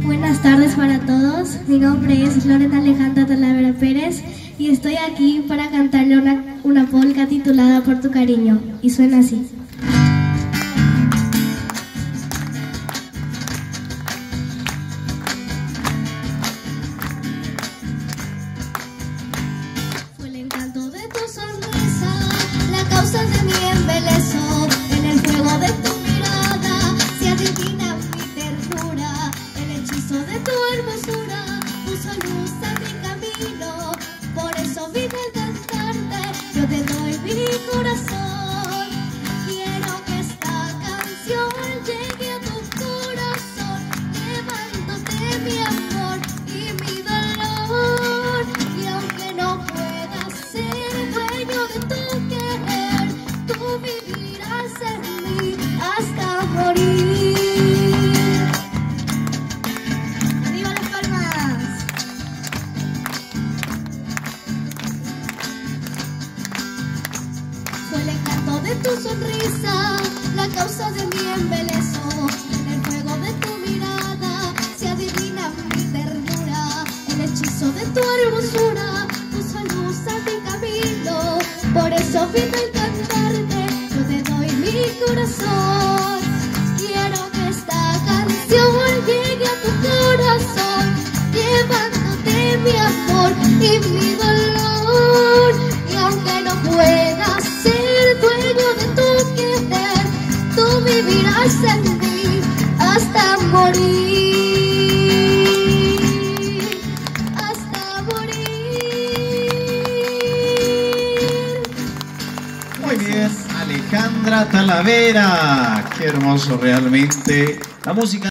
Buenas tardes para todos, mi nombre es Lorena Alejandra Talavera Pérez y estoy aquí para cantarle una polka titulada Por tu cariño, y suena así. Fue el encanto de tu sonrisa, la causa de mi embeleso, en el fuego de tu mirada se adivina mi ternura, el hechizo de tu hermosura puso luz a mi camino, por eso vine a cantarte, yo te doy mi corazón, quiero que esta canción llegue a tu corazón, llevándote mi amor y mi dolor, y aunque no puedas ser dueño de tu querer, tú vivirás en mí hasta morir. ¡Arriba las palmas! Fue el encanto de tu sonrisa, la causa de mi embeleso, en el fuego de tu mirada se adivina mi ternura, el hechizo de tu hermosura puso luz a mi camino, por eso vine a cantarte, yo te doy mi corazón, quiero que esta canción llegue a tu corazón, llevándote mi amor y mi dolor, y aunque no puedas ser dueño de tu querer, tú vivirás en mí hasta morir, hasta morir. Muy bien, Alejandra Talavera, qué hermoso realmente la música.